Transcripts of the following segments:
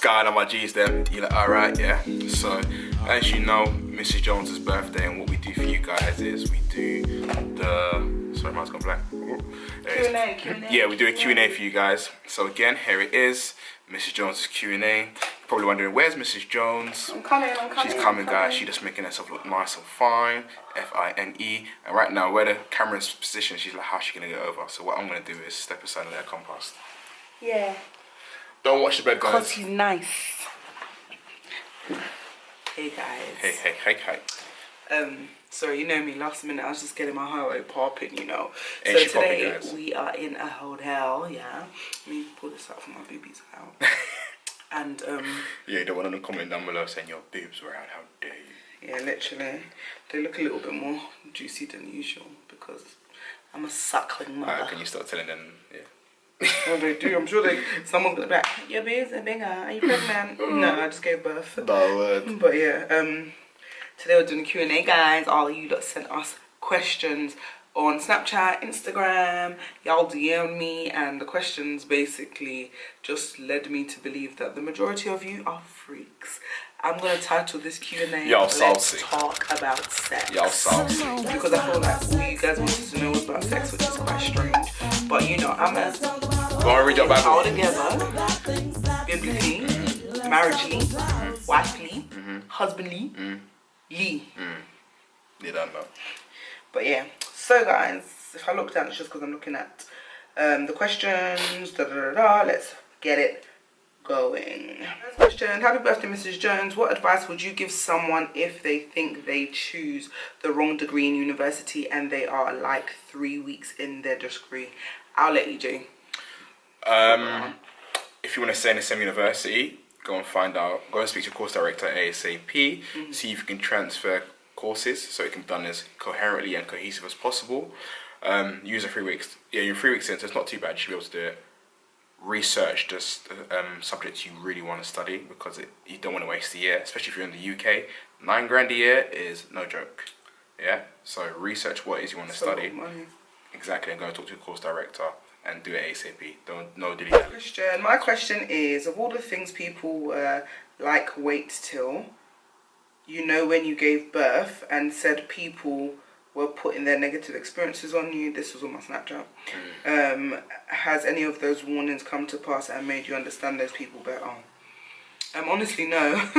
going on, my G's them? You're like, alright, yeah. So, as you know, Mrs. Jones's birthday, and what we do for you guys is we do the... Sorry, mine's gone blank. Q&A. Yeah, we do a Q&A for you guys. So again, here it is, Mrs. Jones's Q&A. You're probably wondering, where's Mrs. Jones? I'm coming. She's coming, guys. She's just making herself look nice and fine. F-I-N-E. And right now, where the camera's positioned, she's like, how's she going to get over? So what I'm going to do is step aside and let her come past. Yeah. Don't watch the bed, guys. Because he's nice. Hey, guys. Hey. Sorry, you know me, last minute I was just getting my heart rate popping, you know. Ain't so she popping, today guys? we are in a hotel, yeah. Let me pull this out for my boobies out. And yeah, you don't want to comment down below saying your boobs were out, how dare you. Yeah, literally. They look a little bit more juicy than usual because I'm a suckling mother. Can you start telling them, yeah. Well, they do. I'm sure someone's gonna be like, your boobs are bigger, are you pregnant? No, I just gave birth. No word. But yeah, today we're doing a Q&A, guys. All of you that sent us questions on Snapchat, Instagram, y'all DM me, and the questions basically just led me to believe that the majority of you are freaks. I'm gonna title this Q&A, Y'all Let's saucy. Talk About Sex. Y'all saucy. Because I feel like all you guys wanted to know was about sex, which is quite strange. But you know, I'm a Go on, read your Bible. all together, biblically, marriagely, wifely, husbandly, Lee. You don't know. But yeah, so guys, if I look down, it's just because I'm looking at the questions. Let's get it going. First question: happy birthday, Mrs. Jones. What advice would you give someone if they think they choose the wrong degree in university and they are like 3 weeks in their degree? I'll let you do. If you want to stay in the same university, go and find out. Go and speak to your course director ASAP. See if you can transfer courses so it can be done as coherently and cohesive as possible. Use a 3 weeks. Yeah, you're 3 weeks in, so it's not too bad. You should be able to do it. Research just subjects you really want to study because you don't want to waste a year, especially if you're in the UK. $9 grand a year is no joke. Yeah, so research what it is you want to study. Exactly, and go and talk to your course director and do it ASAP. No dilly dally. My question is, of all the things people like wait till, you know, when you gave birth and said people were putting their negative experiences on you, this was on my Snapchat, has any of those warnings come to pass and made you understand those people better? Honestly, no.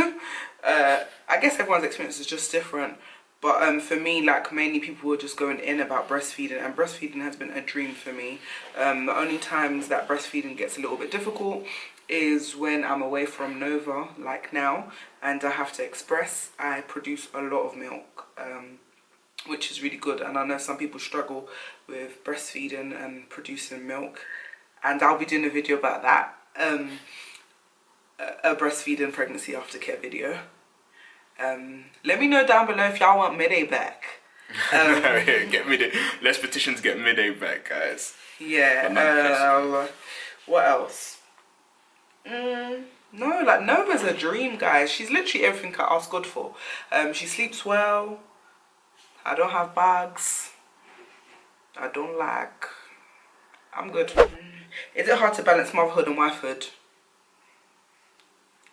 I guess everyone's experience is just different. But for me, like, mainly people were just going in about breastfeeding, and breastfeeding has been a dream for me. The only times that breastfeeding gets a little bit difficult is when I'm away from Nova, like now, and I have to express. I produce a lot of milk, which is really good, and I know some people struggle with breastfeeding and producing milk, and I'll be doing a video about that, a breastfeeding pregnancy aftercare video. Let me know down below if y'all want midday back. Get midday. Let's petitions get midday back, guys. Yeah. What else? No, like Nova's a dream, guys. She's literally everything I ask God for. She sleeps well. I don't have bags. I don't like. I'm good. Is it hard to balance motherhood and wifehood?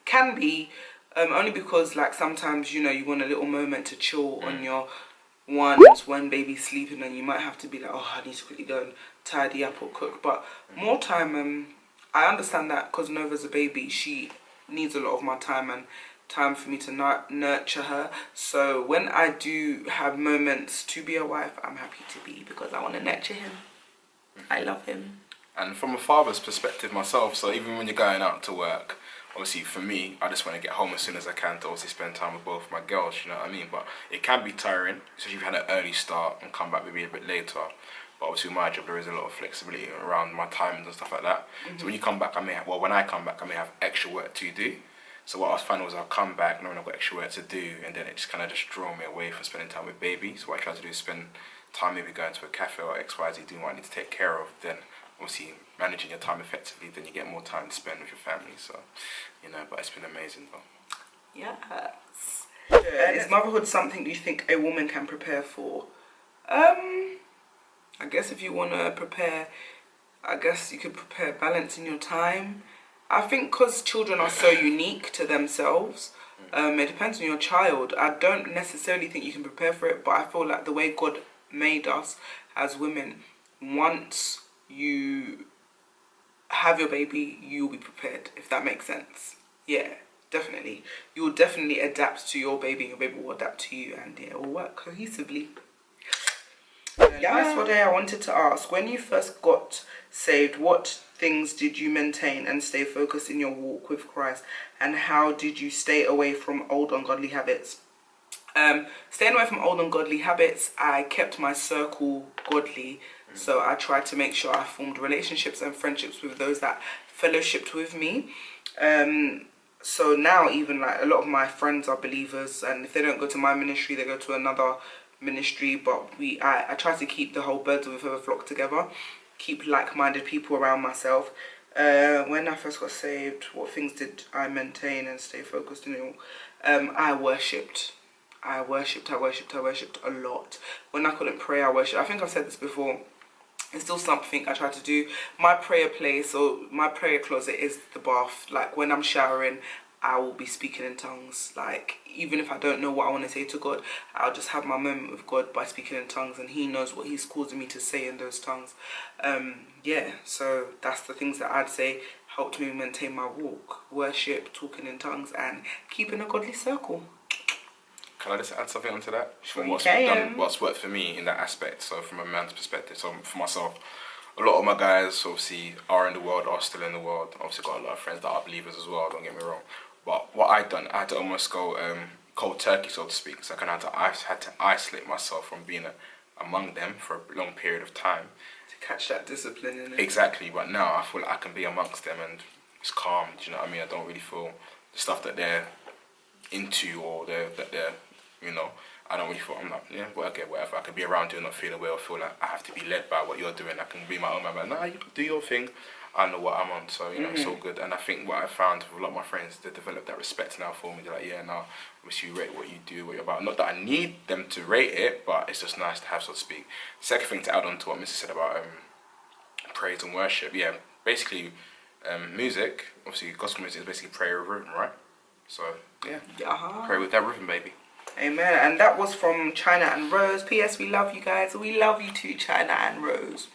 Can be. Only because, like, sometimes, you know, you want a little moment to chill on your one baby's sleeping, and you might have to be like, oh, I need to quickly go and tidy up or cook. But more time, I understand that because Nova's a baby, she needs a lot of my time and time for me to nurture her. So when I do have moments to be a wife, I'm happy to be, because I want to nurture him. I love him. And from a father's perspective myself, so even when you're going out to work, obviously for me, I just want to get home as soon as I can to obviously spend time with both my girls, you know what I mean? But it can be tiring, especially if you've had an early start and come back maybe a bit later. But obviously with my job, there is a lot of flexibility around my timings and stuff like that. So when you come back, when I come back, I may have extra work to do. So what I was finding was I'll come back knowing I've got extra work to do, and then it just kind of just draw me away from spending time with baby. So what I try to do is spend time maybe going to a cafe or XYZ, doing what I need to take care of. Then obviously managing your time effectively, then you get more time to spend with your family. So, you know, but it's been amazing though. Yes. Is motherhood something you think a woman can prepare for? I guess if you want to prepare, I guess you could prepare balancing your time. I think because children are so unique to themselves, it depends on your child. I don't necessarily think you can prepare for it, but I feel like the way God made us as women, once you have your baby, you'll be prepared, if that makes sense. Yeah, definitely. You'll definitely adapt to your baby, your baby will adapt to you, and it will work cohesively. That's what I wanted to ask. When you first got saved, what things did you maintain and stay focused in your walk with Christ? And how did you stay away from old ungodly habits? Staying away from old ungodly habits, I kept my circle godly. So I tried to make sure I formed relationships and friendships with those that fellowshipped with me. So now even like a lot of my friends are believers, and if they don't go to my ministry, they go to another ministry. But I try to keep the whole birds of a feather flock together, keep like-minded people around myself. When I first got saved, what things did I maintain and stay focused in? I worshipped a lot. When I couldn't pray, I worshipped. I think I've said this before. It's still something I try to do. My prayer place or my prayer closet is the bath. Like when I'm showering, I will be speaking in tongues. Like even if I don't know what I want to say to God, I'll just have my moment with God by speaking in tongues, and He knows what He's causing me to say in those tongues. Yeah, so that's the things that I'd say helped me maintain my walk: worship, talking in tongues, and keeping a godly circle. Can I just add something onto that? Sure, what's worked for me in that aspect. So from a man's perspective, so for myself, a lot of my guys obviously are in the world, are still in the world. Obviously got a lot of friends that are believers as well, don't get me wrong. But what I had to almost go cold turkey, so to speak. So I had to isolate myself from being among them for a long period of time. To catch that discipline in it. Exactly, but now I feel like I can be amongst them and it's calm, do you know what I mean? I don't really feel the stuff that they're into or that they're, you know, I don't really feel, I'm not, yeah, well, okay, whatever. I can be around you and not feel away or feel like I have to be led by what you're doing. I can be my own man, but nah, you do your thing. I know what I'm on, so, you know, it's all good. And I think what I found with a lot of my friends, they develop that respect now for me. They're like, yeah, no, obviously you rate what you do, what you're about. Not that I need them to rate it, but it's just nice to have, so to speak. Second thing to add on to what Mrs. said about praise and worship, yeah, basically music, obviously gospel music is basically prayer with rhythm, right? So, yeah, pray with that rhythm, baby. Amen. And that was from China and Rose. P.S. We love you guys. We love you too, China and Rose.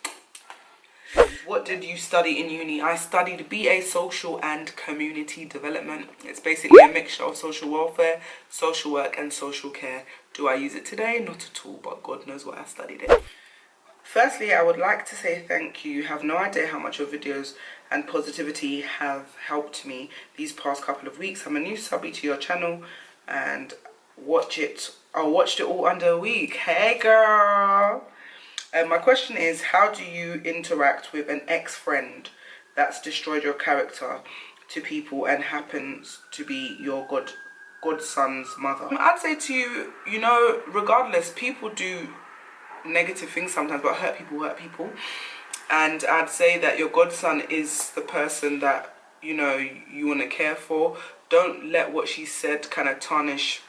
What did you study in uni? I studied BA Social and Community Development. It's basically a mixture of social welfare, social work and social care. Do I use it today? Not at all, but God knows why I studied it. Firstly, I would like to say thank you. You have no idea how much your videos and positivity have helped me these past couple of weeks. I'm a new subby to your channel and I watched it all under a week. Hey girl! My question is, how do you interact with an ex-friend that's destroyed your character to people and happens to be your godson's mother? I'd say to you, you know, regardless, people do negative things sometimes, but hurt people. And I'd say that your godson is the person that, you know, you want to care for. Don't let what she said kind of tarnish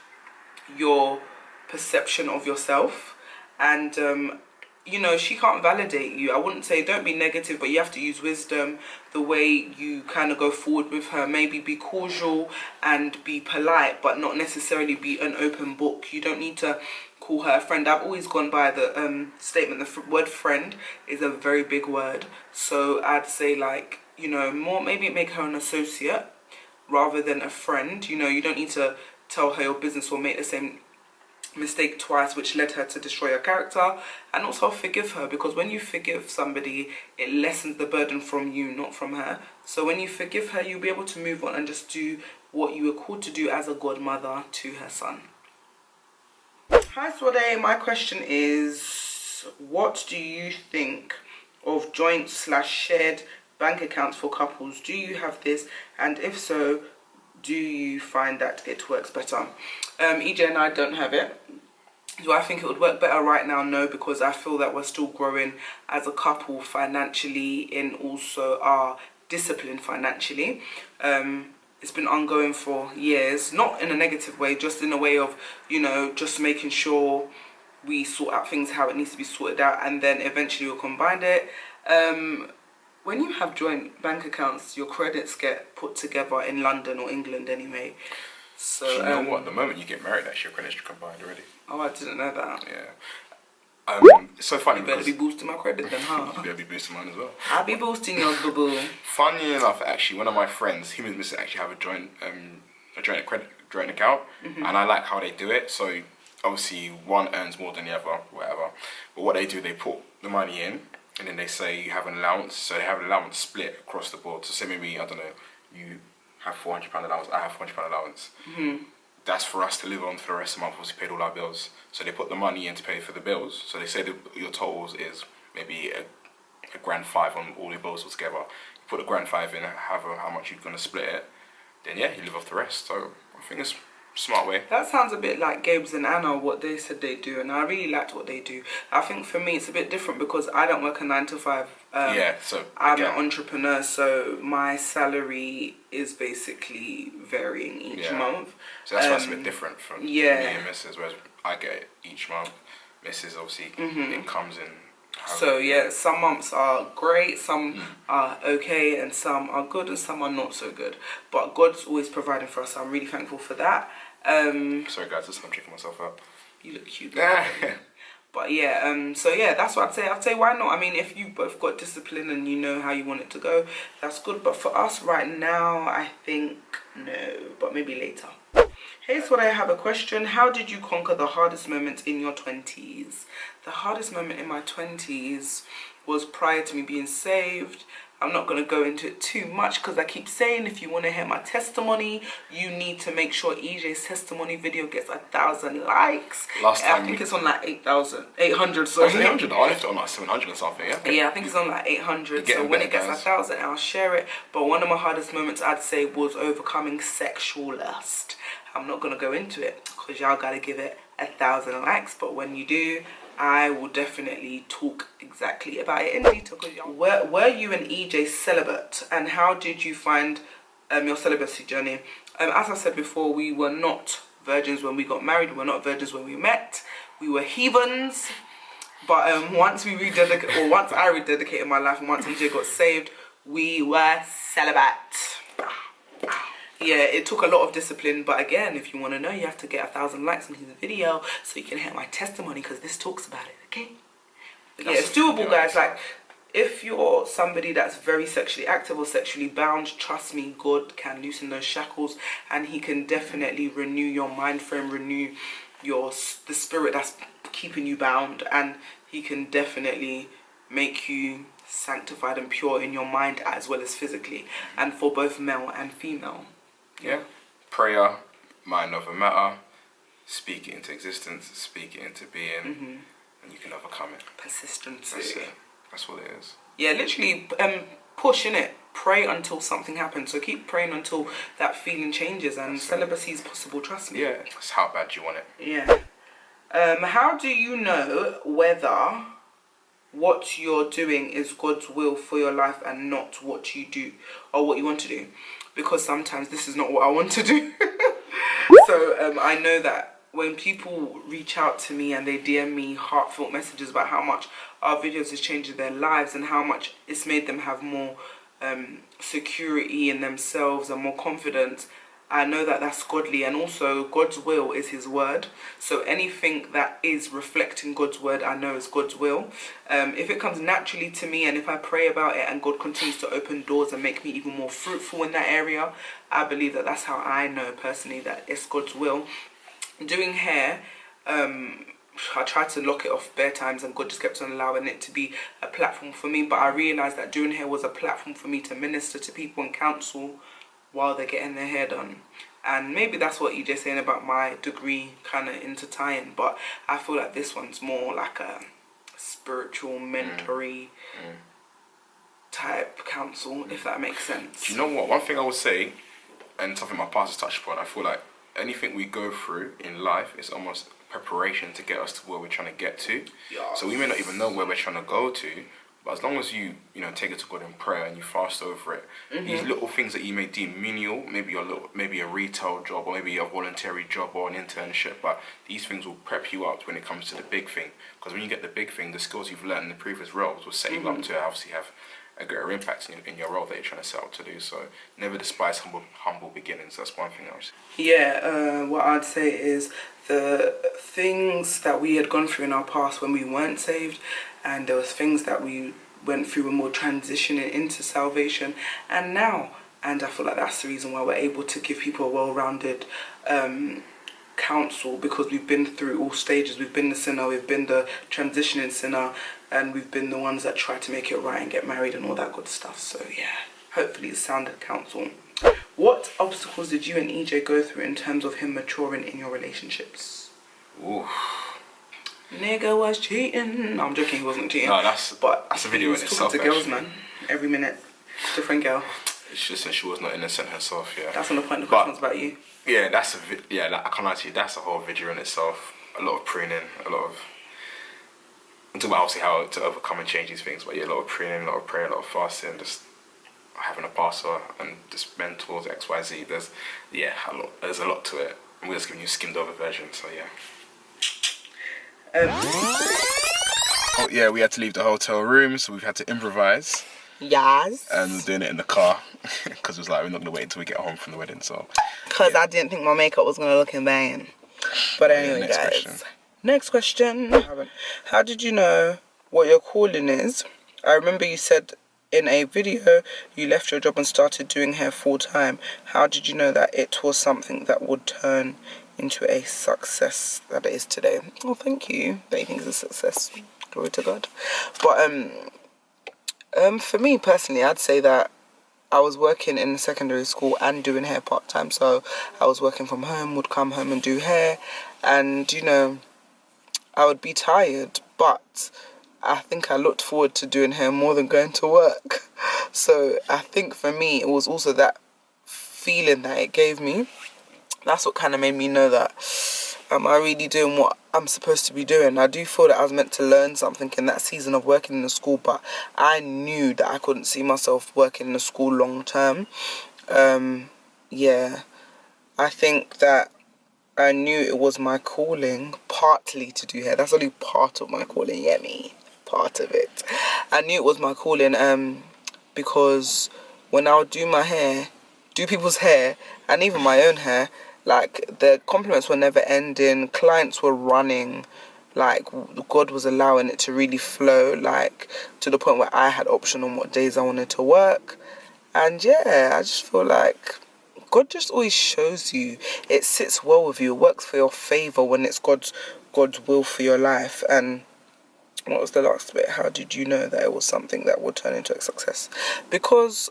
your perception of yourself. And you know, she can't validate you. I wouldn't say don't be negative, but you have to use wisdom the way you kind of go forward with her. Maybe be cordial and be polite, but not necessarily be an open book. You don't need to call her a friend. I've always gone by the statement, the word friend is a very big word. So I'd say, like, you know, more maybe make her an associate rather than a friend. You know, you don't need to tell her your business or make the same mistake twice, which led her to destroy her character. And also forgive her, because when you forgive somebody, it lessens the burden from you, not from her. So when you forgive her, you'll be able to move on and just do what you were called to do as a godmother to her son. Hi Swade, my question is, what do you think of joint/shared bank accounts for couples? Do you have this? And if so, do you find that it works better? EJ and I don't have it. Do I think it would work better right now? No, because I feel that we're still growing as a couple financially and also our discipline financially. It's been ongoing for years, not in a negative way, just in a way of, you know, just making sure we sort out things how it needs to be sorted out, and then eventually we'll combine it. When you have joint bank accounts, your credits get put together in London or England anyway. So Do you know what? The moment you get married, actually, your credits are combined already. Oh, I didn't know that. Yeah. It's so funny. You better be boosting my credit then, huh? You better be boosting mine as well. I'll be boosting your boo-boo. Funny enough, actually, one of my friends, him and Miss actually have a joint account, and I like how they do it. So obviously, one earns more than the other, whatever. But what they do, they put the money in, and then they say you have an allowance. So they have an allowance split across the board. So say maybe, I don't know, you have £400 allowance, I have £400 allowance. That's for us to live on for the rest of the month once we paid all our bills. So they put the money in to pay for the bills. So they say that your totals is maybe a £1,500 on all your bills altogether. You put a £1,500 in, however how much you're gonna split it, then yeah, you live off the rest. So I think it's a smart way. That sounds a bit like Gabe's and Anna, what they said they do, and I really liked what they do. I think for me it's a bit different because I don't work a 9 to 5. So I'm an entrepreneur, so my salary is basically varying each month. So that's why it's a bit different from me and Mrs. Whereas I get it each month. Mrs. obviously it comes in. So yeah, some months are great, some are okay, and some are good, and some are not so good. But God's always providing for us, so I'm really thankful for that. Sorry guys, I'm checking myself out. You look cute. But yeah, so yeah, that's what I'd say. I'd say why not? I mean, if you both got discipline and you know how you want it to go, that's good. But for us right now, I think no, but maybe later. Here's what I have a question. How did you conquer the hardest moments in your 20s? The hardest moment in my 20s was prior to me being saved. I'm not going to go into it too much because I keep saying if you want to hear my testimony, you need to make sure EJ's testimony video gets 1,000 likes. Last time I think it's on like 800, sorry. 800? I left it on like 700 or something, yeah? Yeah, I think it's on like 800. So when it gets 1,000, I'll share it. But one of my hardest moments, I'd say, was overcoming sexual lust. I'm not going to go into it because y'all got to give it 1,000 likes. But when you do, I will definitely talk exactly about it in detail. Were you and EJ celibate, and how did you find your celibacy journey? As I said before, we were not virgins when we got married. We were not virgins when we met. We were heathens. But once I rededicated my life and once EJ got saved, we were celibate. Yeah, it took a lot of discipline, but again, if you want to know, you have to get 1,000 likes on his video so you can hear my testimony, because this talks about it, okay? Yeah, it's doable, guys. Like, if you're somebody that's very sexually active or sexually bound, trust me, God can loosen those shackles, and he can definitely renew your mind frame, renew the spirit that's keeping you bound, and he can definitely make you sanctified and pure in your mind as well as physically, and for both male and female. Yeah, prayer, mind over matter, speak it into existence, speak it into being, and you can overcome it. Persistence. That's it. That's what it is. Yeah, literally push, innit? Pray until something happens. So keep praying until that feeling changes, and celibacy is possible, trust me. Yeah, that's how bad you want it. Yeah. How do you know whether what you're doing is God's will for your life and not what you do or what you want to do? Because sometimes this is not what I want to do. So I know that when people reach out to me and they DM me heartfelt messages about how much our videos has changed their lives and how much it's made them have more security in themselves and more confidence, I know that that's godly, and also God's will is his word. So anything that is reflecting God's word, I know is God's will. If it comes naturally to me and if I pray about it and God continues to open doors and make me even more fruitful in that area, I believe that that's how I know personally that it's God's will. Doing hair, I tried to lock it off bare times and God just kept on allowing it to be a platform for me, but I realised that doing hair was a platform for me to minister to people and counsel while they're getting their hair done. And maybe that's what EJ's saying about my degree kind of intertying, but I feel like this one's more like a spiritual mentory type counsel, if that makes sense. Do you know what? One thing I would say, and something my pastor touched upon, I feel like anything we go through in life is almost preparation to get us to where we're trying to get to. Yes. So we may not even know where we're trying to go to, but as long as you take it to God in prayer and you fast over it, these little things that you may deem menial, maybe a retail job or maybe a voluntary job or an internship, but these things will prep you up when it comes to the big thing. Because when you get the big thing, the skills you've learned in the previous roles will set you up to obviously have a greater impact in your role that you're trying to set out to do. So never despise humble beginnings. That's one thing I was. Yeah, what I'd say is the things that we had gone through in our past when we weren't saved, and there was things that we went through when we were transitioning into salvation, and now. And I feel like that's the reason why we're able to give people a well-rounded counsel, because we've been through all stages. We've been the sinner, we've been the transitioning sinner, and we've been the ones that try to make it right and get married and all that good stuff. So yeah, hopefully it's sounded counsel. What obstacles did you and EJ go through in terms of him maturing in your relationships? Ooh. Nigga was cheating. No, I'm joking, he wasn't cheating. No, that's a video in itself. itself. Talking to girls, man. Every minute, different girl. It's just that she was not innocent herself. Yeah. That's on the point. The question was about you. Yeah, I can't lie to you. That's a whole video in itself. A lot of pruning, I'm talking about obviously how to overcome and change these things, but yeah, a lot of pruning, a lot of prayer, a lot of fasting, just having a pastor and just mentors, XYZ. There's a lot to it. And we're just giving you a skimmed over version, so yeah. Oh yeah, we had to leave the hotel room, so we've had to improvise. Yes. And we're doing it in the car because it was like we're not gonna wait until we get home from the wedding. So. Because I didn't think my makeup was gonna look in vain. But anyway, guys. Next question. How did you know what your calling is? I remember you said in a video you left your job and started doing hair full time. How did you know that it was something that would turn into a success that it is today? Well, thank you. That you think is a success. Glory to God. But for me personally, I'd say that I was working in secondary school and doing hair part-time. So I was working from home, would come home and do hair. And, I would be tired. But I think I looked forward to doing hair more than going to work. So I think for me, it was also that feeling that it gave me. That's what kind of made me know that, am I really doing what I'm supposed to be doing? I do feel that I was meant to learn something in that season of working in the school, but I knew that I couldn't see myself working in the school long term. Yeah, I think that I knew it was my calling partly to do hair. That's only part of my calling, yeah, me. Part of it. I knew it was my calling because when I would do my hair, do people's hair, and even my own hair, like, the compliments were never ending, clients were running, like, God was allowing it to really flow, like, to the point where I had option on what days I wanted to work. And yeah, I just feel like God just always shows you. It sits well with you. It works for your favour when it's God's will for your life. And what was the last bit? How did you know that it was something that would turn into a success? Because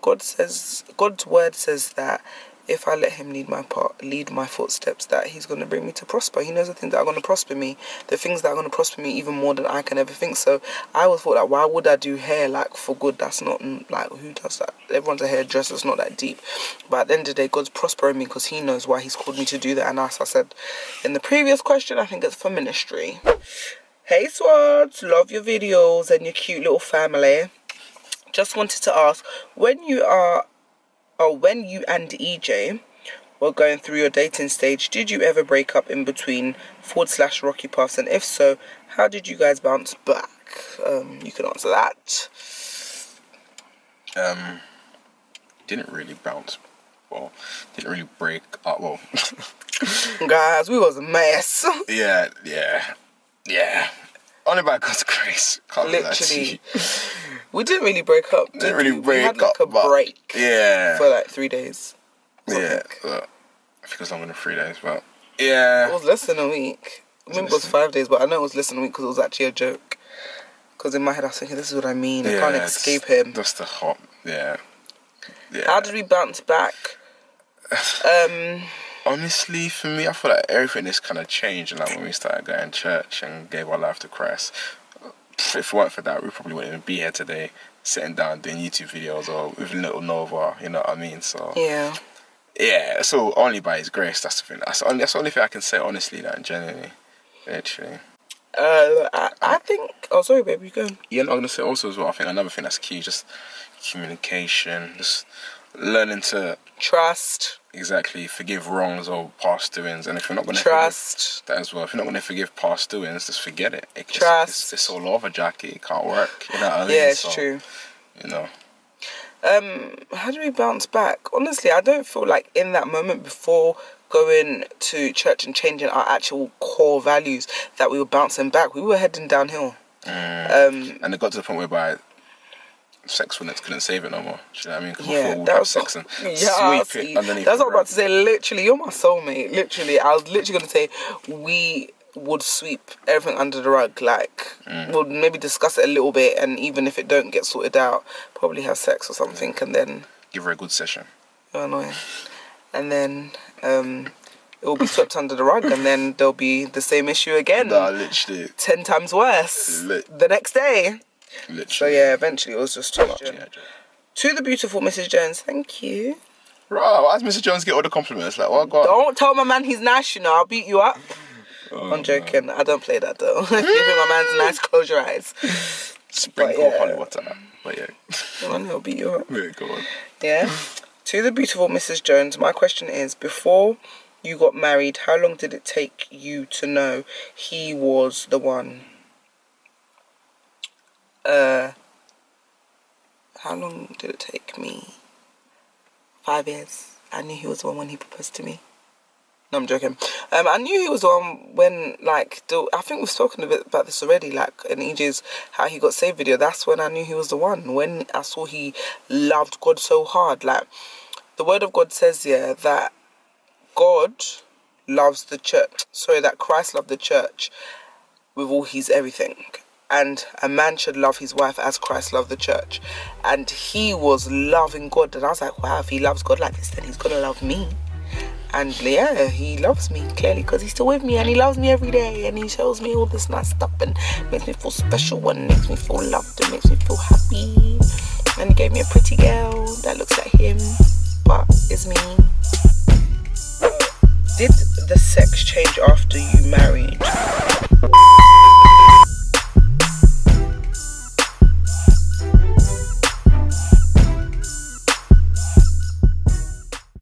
God's word says that if I let him lead my footsteps, that he's going to bring me to prosper. He knows the things that are going to prosper me, the things that are going to prosper me even more than I can ever think. So I always thought, like, why would I do hair, like, for good? That's not, like, who does that? Everyone's a hairdresser. It's not that deep. But at the end of the day, God's prospering me because he knows why he's called me to do that. And as I said in the previous question, I think it's for ministry. Hey Swods, love your videos and your cute little family. Just wanted to ask, when you and EJ were going through your dating stage, did you ever break up in between / rocky paths? And if so, how did you guys bounce back? You can answer that. Didn't really bounce. Well, didn't really break up. Well, guys, we was a mess. Yeah. Only by God's grace. Literally. We didn't really break up. We had like a break. Yeah. For like 3 days. Yeah. I think it was longer than 3 days, but yeah. It was less than a week. I mean, it was 5 days, but I know it was less than a week because it was actually a joke. Because in my head I was thinking, this is what I mean. I can't escape him. That's the hot. Yeah. How did we bounce back? Honestly, for me, I feel like everything has kind of changed. And like when we started going to church and gave our life to Christ, if it weren't for that, we probably wouldn't even be here today, sitting down doing YouTube videos or with little Nova. You know what I mean? So yeah. So only by His grace. That's the thing. That's the only thing I can say honestly, like genuinely, literally. I think. Oh, sorry, baby, go. Yeah, I'm gonna say also as well. I think another thing that's key, just communication, just learning to trust. Exactly, forgive wrongs or past doings, and if you're not going to trust that as well, if you're not going to forgive past doings, just forget it. Trust. It's all over, Jackie. It can't work. You know what I mean? Yeah, it's true. You know. How do we bounce back? Honestly, I don't feel like in that moment before going to church and changing our actual core values that we were bouncing back. We were heading downhill. And it got to the point whereby sexfulness couldn't save it no more. Do you know what I mean? Because before we'd have sex and sweep it underneath. That's what I was about to say. Literally, you're my soulmate. Literally, I was literally going to say we would sweep everything under the rug. Like, we'll maybe discuss it a little bit, and even if it don't get sorted out, probably have sex or something, and then give her a good session. You're annoying. And then it will be swept under the rug, and then there'll be the same issue again. Nah, literally. 10 times worse the next day. Literally. So yeah, eventually it was just too much. To the beautiful Mrs. Jones, thank you. Right, why does Mrs. Jones get all the compliments? Like, what? Don't tell my man he's nice, you know. I'll beat you up. I'm joking. Man. I don't play that though. If you think my man's nice, close your eyes. Sprinkle holy water. But yeah. He'll beat you up. Yeah, go on. Yeah. To the beautiful Mrs. Jones, my question is, before you got married, how long did it take you to know he was the one? How long did it take me? 5 years. I knew he was the one when he proposed to me. No, I'm joking. I knew he was the one when, like, I think we've spoken a bit about this already, like, in ages, how he got saved video. That's when I knew he was the one. When I saw he loved God so hard. Like, the word of God says, yeah, that God loves the church. Sorry, that Christ loved the church with all his everything. And a man should love his wife as Christ loved the church. And he was loving God. And I was like, wow, if he loves God like this, then he's going to love me. And yeah, he loves me, clearly, because he's still with me. And he loves me every day. And he shows me all this nice stuff. And makes me feel special. And makes me feel loved. And makes me feel happy. And he gave me a pretty girl that looks like him, but is me. Did the sex change after you married?